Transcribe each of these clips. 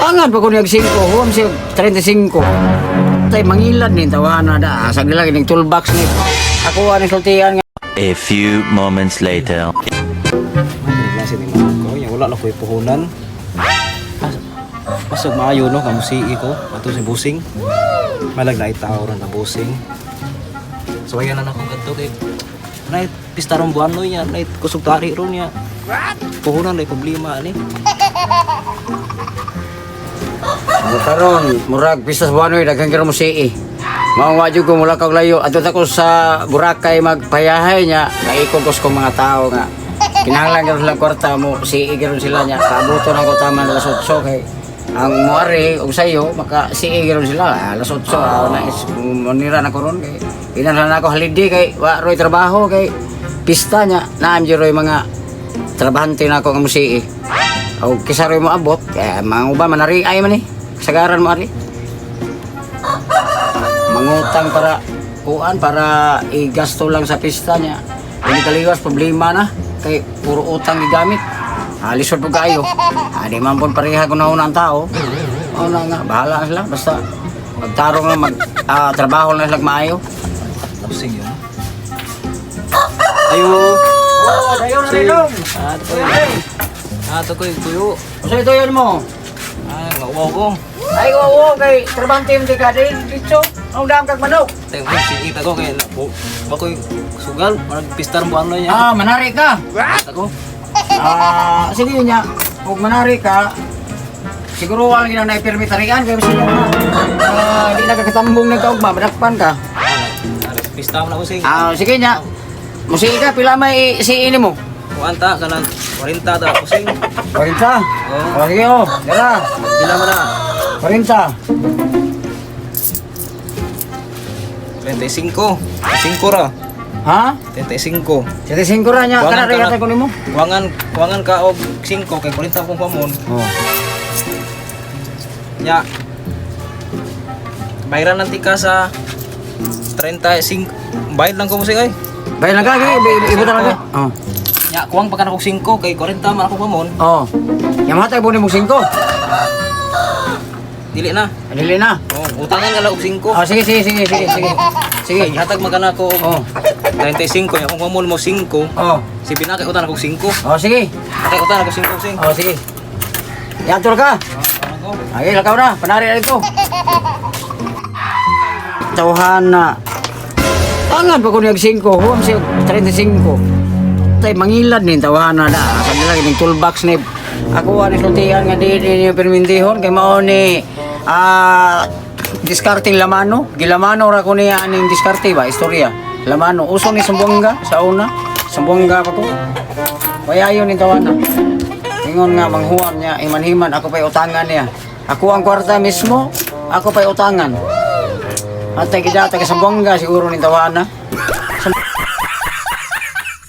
Tangan pa ko niyag 5, huwam siya 35. Tay mangilad ni tawana da. Asa nila kining toolbox ni. Ako ani sultian nga. A few moments later. Nasa ni mga ko, ya wala na ko'y puhunan. Pasok maayo no, kamusi ko, ato si busing. Malag na itaw ron na busing. So ayan na akong ganito kay Night, pistarong buwan no niya, night kusog tari ron niya. Puhunan na problema ani. Karon murag pistas buwanoy daghang kira mo si Mao wa jud ko mula kag layo adto ko sa Boracay magpayahay nya naikog ko mga tao nga kinahanglan gyud lang kwarta mo si gyud sila nya kaabuton ako tama na lasotso kay ang muari og sayo maka si gyud sila lasotso na is monira na koron kay kinahanglan ako holiday kay wa roy trabaho kay pista nya naam gyud roy mga trabahante na ako nga musi o kisa roy mo abot kay mga uban manari ay man kasagaran mo ari mangutang para kuan para igasto lang sa pista niya hindi kaliwas problema na kay puro utang gigamit lisod po kayo di man po pareha ko na unang tao na nga bahala na sila basta magtarong lang trabaho lang sila maayo Busing yun. Ayo. dayon na dayon Ato ko kuyo. so ito yun mo Ngawaw ko. ay oo kay trabante yung dekade dito ang dam kag manok Tayo ko si ko kay bakoy sugal, marag pistar mo ano niya. manari ka Ako. sige niya kung manari ka siguro wala nang na-permit tarian kaya sige na hindi nakakatambong ng kaugma madakpan ka Pista mo na ko sing. sige niya musiki ka pila may si ini mo Kuanta kanan 40 ta ko sing. 40 sige dala Sila mo na. 40 25 ra. ha 35. 75 ra niya kana rin ko nimo Kuangan ka og 5 kay 40 kong pamon. Ya. Bayaran nanti ka sa 35. Bayad lang ko mo ay. bayad lang ka ibo talaga Ya, kuang pa ka na kong 5 kay 40 man ako pamon. yang matay po nimo 5 Dili na. dili na Utangan ka lang og 5. sige Sige, hatag magana ko og 35 ya kung pamon mo 5. Si binakay utan ako 5. sige Kay utan ako 5 sing. sige yatur ka ay lakaw na panari na ito tawhan na tangan pa ko niyag 5 huwam siya 35 tay mangilad ni tawhan na asa nila kining toolbox ni ako ani sultian nga di niyo permintihon kay mao ni diskarting lamano gilamano ra ko niya aning diskarte ba istorya lamano uso ni Sambuanga sa una Sambuanga pa ko payayon ni tawhan na ingon nga manghuwam niya imanhiman ako pa'y utangan niya ako ang kwarta mismo ako pa'y utangan at taga Sambuanga siguro ni tawhan na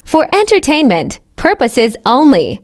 For entertainment purposes only.